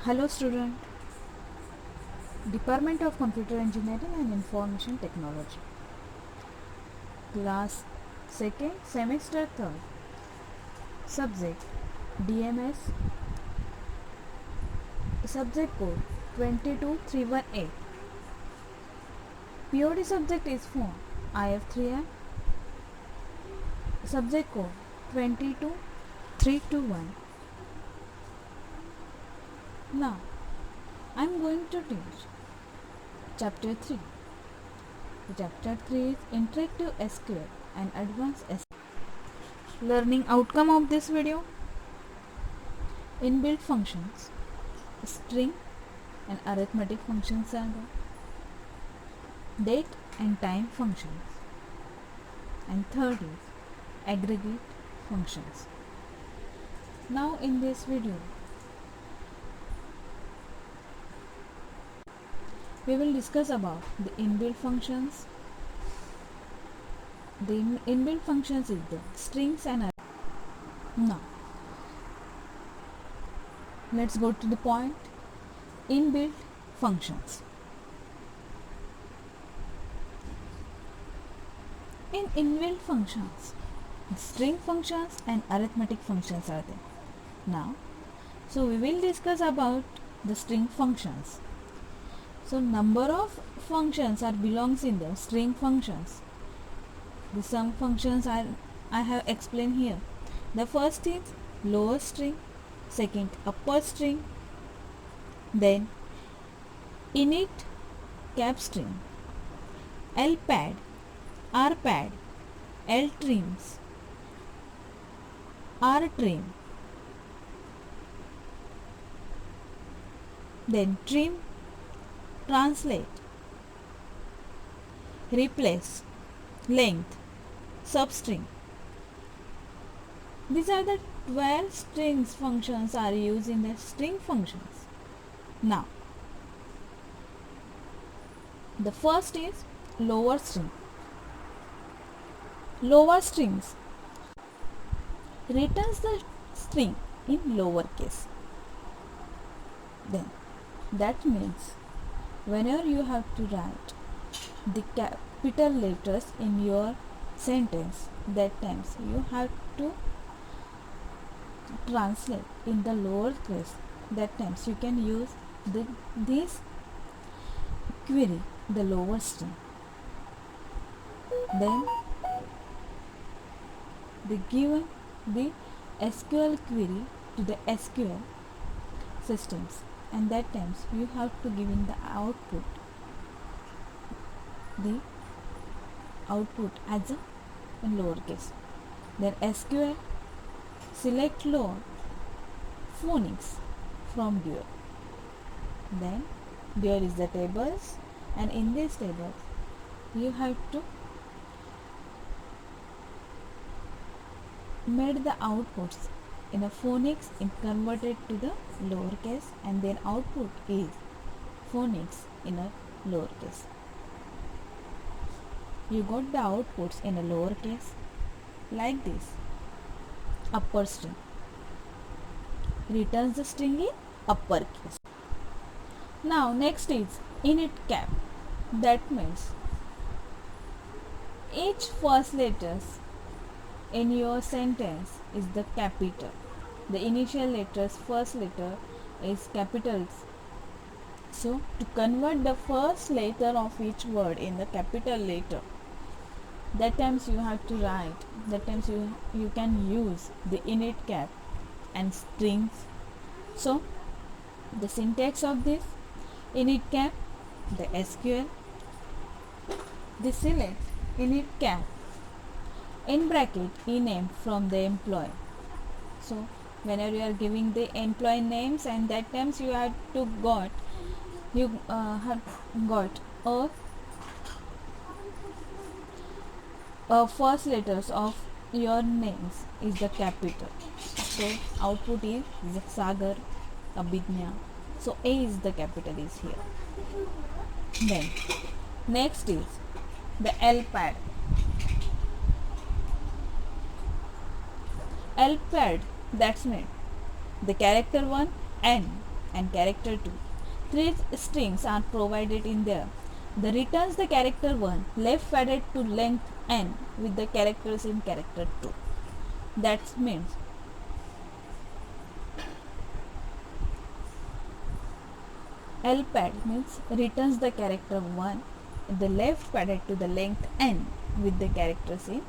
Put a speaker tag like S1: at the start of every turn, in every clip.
S1: Hello student, Department of Computer Engineering and Information Technology, Class 2nd, Semester 3rd, Subject DMS, Subject Code 22318. POD subject is for IF3M, Subject Code 22321. Now, I am going to teach Chapter 3. Chapter 3 is Interactive SQL and Advanced SQL. Learning outcome of this video: inbuilt functions, string and arithmetic functions are there, date and time functions, and third is aggregate functions. Now in this video we will discuss about the inbuilt functions. The inbuilt functions is the strings and now let's go to the point. Inbuilt functions. In inbuilt functions, string functions and arithmetic functions are there. Now, so we will discuss about the string functions. So number of functions are belongs in the string functions. The sum functions I have explained here. The first is lower string, second upper string, then init cap string, lpad, rpad, ltrims, rtrim, then trim, translate, replace, length, substring. These are the 12 strings functions are used in the string functions. Now, the first is lower string. Lower strings returns the string in lowercase. Then that means whenever you have to write the capital letters in your sentence, that times you have to translate in the lowercase. That times you can use this query, the lower string. Then they given the SQL query to the SQL systems, and that times you have to give in the output as a in lowercase. Then SQL select lower phonics from Dual. Then there is the tables, and in this table you have to made the outputs in a phonics and converted to the lowercase, and then output is phonics in a lowercase. You got the outputs in a lowercase like this. Upper string returns the string in uppercase. Now next is init cap. That means each first letters in your sentence is the capital. The initial letters, first letter is capitals. So to convert the first letter of each word in the capital letter, that times you have to write, that times you can use the init cap and strings. So the syntax of this init cap, the SQL, the select init cap in bracket ename from the employee. So whenever you are giving the employee names, and that times you have to have got a first letters of your names is the capital. So output is Sagar, Abhidnya. So A is the capital is here. Then next is the lpad. Lpad, that's meant the character 1 N and character 2. Three strings are provided in there. The returns the character 1 left padded to length n with the characters in character 2. That means LPAD means returns the character 1 the left padded to the length n with the characters in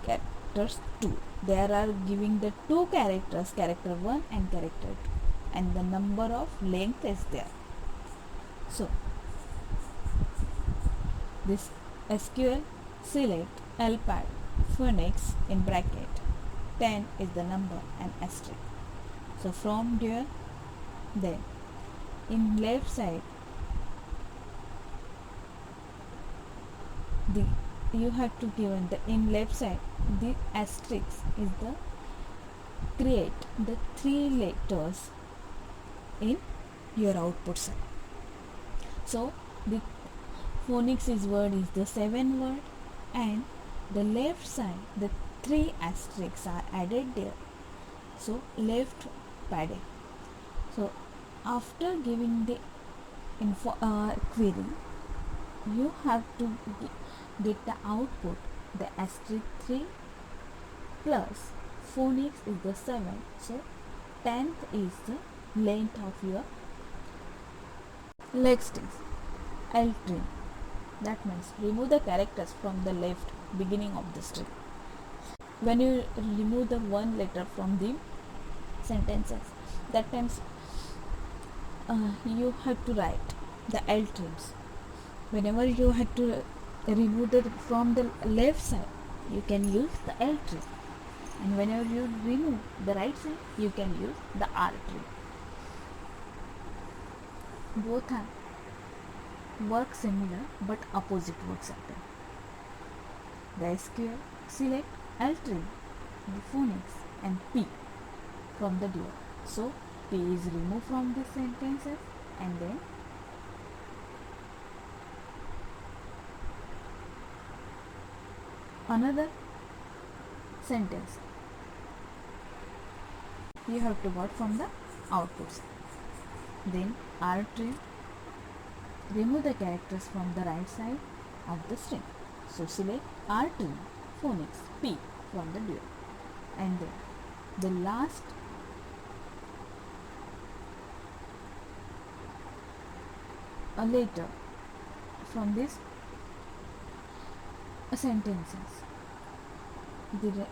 S1: characters 2. There are giving the two characters, character 1 and character 2, and the number of length is there. So this SQL select LPAD Phoenix in bracket 10 is the number and asterisk. So from there, then in left side the you have to given the in left side the asterisk is the create the three letters in your output side. So the phonics is word is the 7 word, and the left side the three asterisks are added there. So left padding. So after giving the query, you have to get the output the asterisk 3 plus phonics is the 7. So 10th is the length of your next is L3. That means remove the characters from the left beginning of the string. When you remove the one letter from the sentences, that times you have to write the L trims. Whenever you have to remove the from the left side, you can use the L trim, and whenever you remove the right side, you can use the R trim. Both are work similar but opposite works are there. The SQL select L trim, the phonics and P from the duo. So P is removed from the sentences, and then another sentence you have to got from the outputs. Then R trim, remove the characters from the right side of the string. So select R trim, phonics, P from the duo, and then the last a letter from this sentences.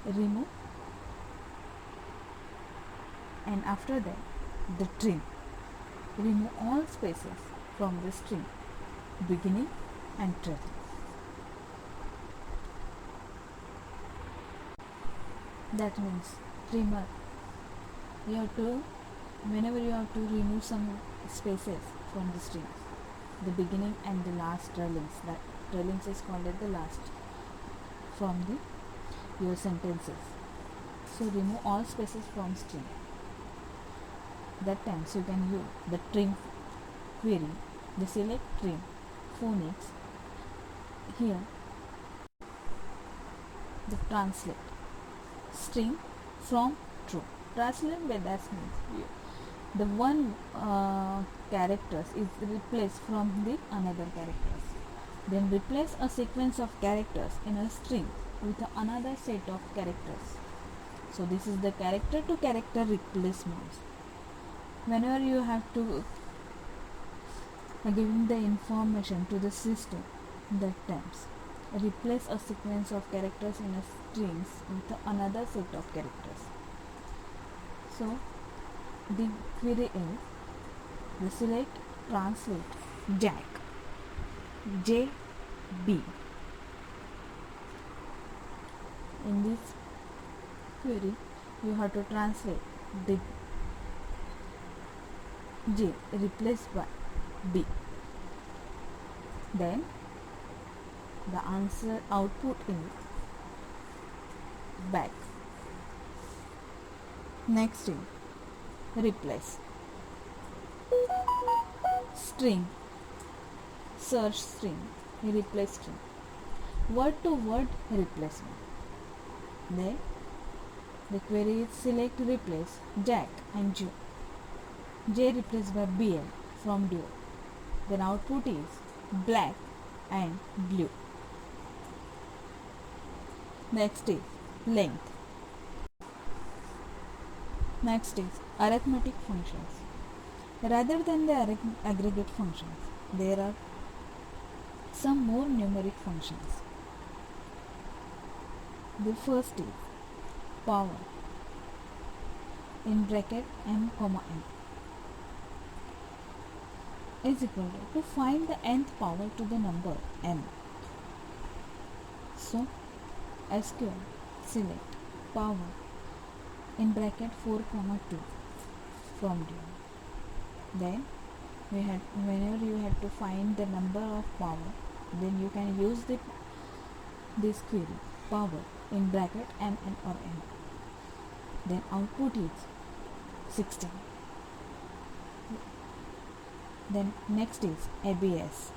S1: Remove, and after that the trim. Remove all spaces from the string beginning and trailing. That means trimmer, you have to, whenever you have to remove some spaces from the string, the beginning and the last trailings, that trailings is called as the last from the your sentences. So remove all spaces from string. That times you can use the trim query, the select trim phonics. Here the translate string from true. Translate by that means the one characters is replaced from the another characters. Then replace a sequence of characters in a string with another set of characters. So this is the character to character replacement. Whenever you have to giving the information to the system, that times replace a sequence of characters in a strings with another set of characters. So the query is the select translate Jack JB. In this query you have to translate the J replaced by B. Then the answer output is back. Next is replace string, search string, replace string, word to word replacement. Then the query is select replace Jack and Joe. J replaced by BL from duo. Then output is black and blue. Next is length. Next is arithmetic functions. Rather than the aggregate functions, there are some more numeric functions. The first is power in bracket m comma n is equal to find the nth power to the number m. So SQL select power in bracket 4 comma 2 from duo. Then whenever you have to find the number of power, then you can use this query power in bracket mn or n. Then output is 16. Then next is ABS.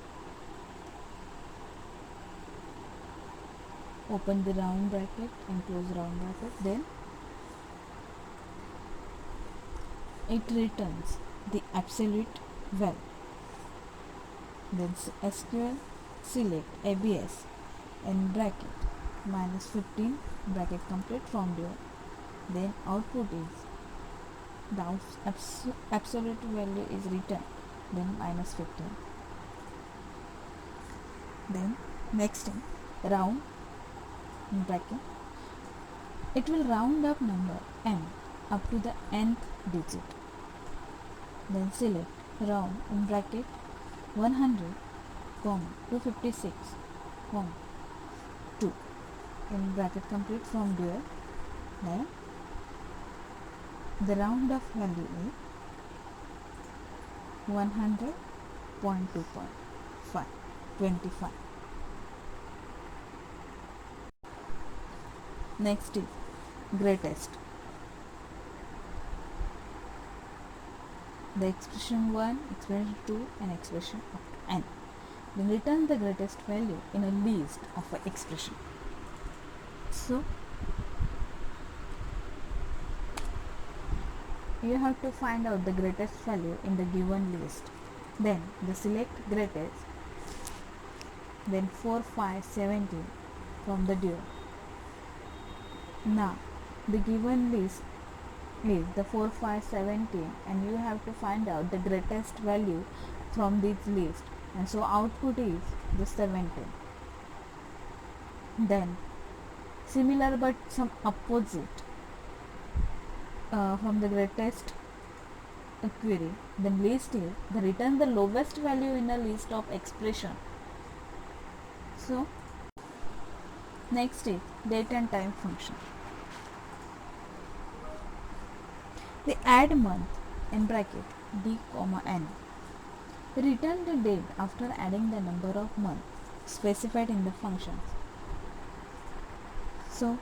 S1: Open the round bracket and close round bracket. Then it returns the absolute value. Then SQL select ABS in bracket minus 15 bracket complete from duo. Then output is the absolute value is returned, then minus 15. Then next thing, round in bracket, it will round up number m up to the nth digit. Then select round in bracket 100 comma 256 comma 2 in bracket complete from duo. Then the round of value is 100.2.525. Next is greatest. The expression 1, expression 2 and expression up to n. Then return the greatest value in a list of an expression. So you have to find out the greatest value in the given list. Then the select greatest, then 4, 5, 17 from the duo. Now the given list is the 4, 5, 17 and you have to find out the greatest value from this list, and so output is the 17. Then similar but some opposite from the greatest query, then list is the return the lowest value in a list of expression. So next is date and time function. The add month in bracket d comma n. Return the date after adding the number of months specified in the functions. So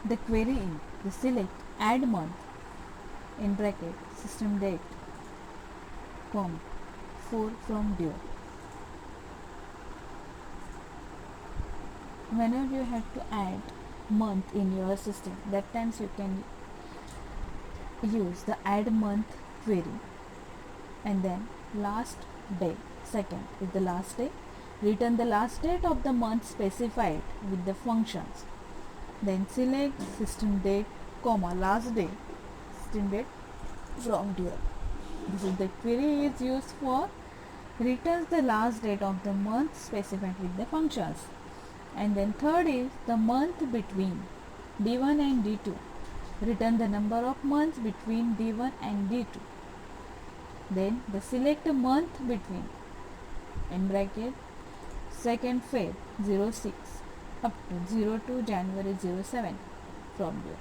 S1: the query is the select add month in bracket system date comma 4 from duo. Whenever you have to add month in your system, that times you can use the add month query, and then last day, second is the last day, return the last date of the month specified with the functions. Then select system date comma last day system date from duo. This is the query is used for returns the last date of the month specified with the functions. And then third is the month between D1 and D2. Return the number of months between D1 and D2. Then the select a month between in bracket 2nd Feb 06 up to 02 January 07 from there.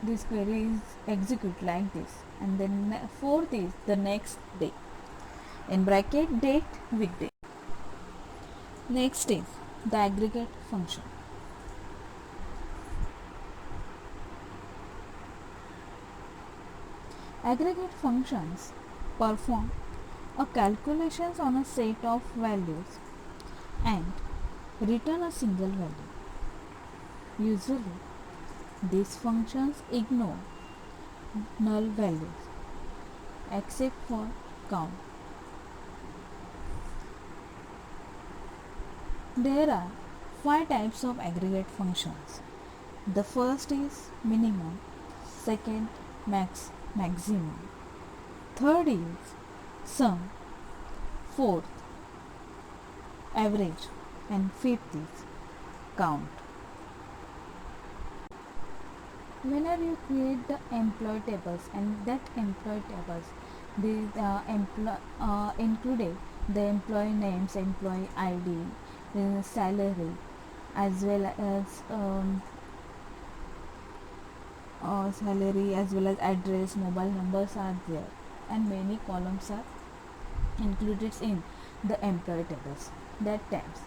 S1: This query is execute like this, and then fourth is the next day in bracket date weekday. Next is the aggregate function. Aggregate functions perform a calculations on a set of values and return a single value. Usually, these functions ignore null values except for count. There are 5 types of aggregate functions. The first is minimum, second maximum, third is sum, fourth average, and fifth is count. Whenever you create the employee tables, and that employee tables, included the employee names, employee ID, salary, as well as salary, as well as address, mobile numbers are there, and many columns are included in the employee tables. That times,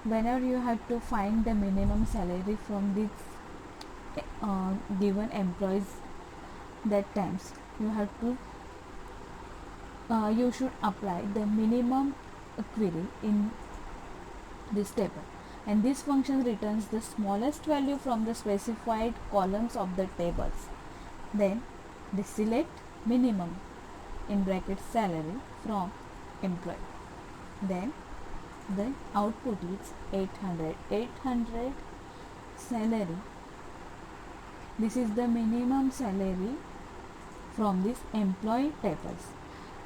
S1: whenever you have to find the minimum salary from these given employees, that times you have to you should apply the minimum query in this table, and this function returns the smallest value from the specified columns of the tables. Then they select minimum in bracket salary from employee. Then the output is 800 salary. This is the minimum salary from this employee tables.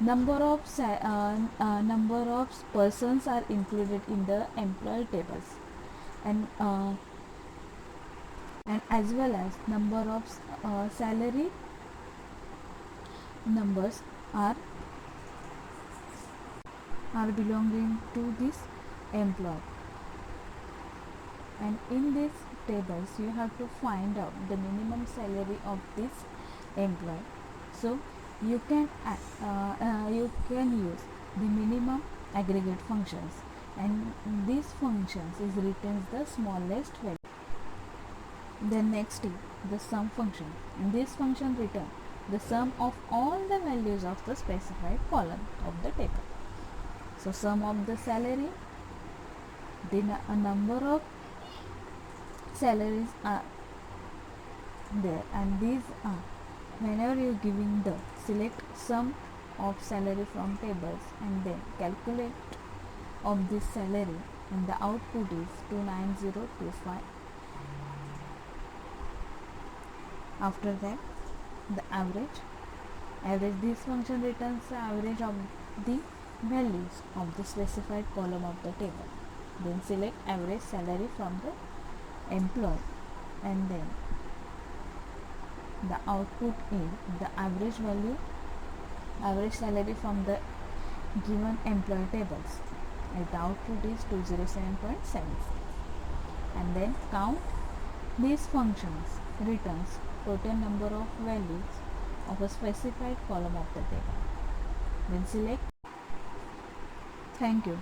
S1: Number of persons are included in the employee tables, and as well as number of salary numbers are belonging to this employee. And in these tables you have to find out the minimum salary of this employee. So you can use the minimum aggregate functions, and these functions is returns the smallest value. Then next is the sum function, and this function returns the sum of all the values of the specified column of the table. So sum of the salary, a number of salaries are there, and these are, whenever you giving the select sum of salary from tables and then calculate of this salary, and the output is 29025. After that, the average, this function returns the average of the values of the specified column of the table. Then select average salary from the employee, and then the output is the average salary from the given employee tables, and the output is 207.76. And then count. These functions returns total number of values of a specified column of the table. Then select. Thank you.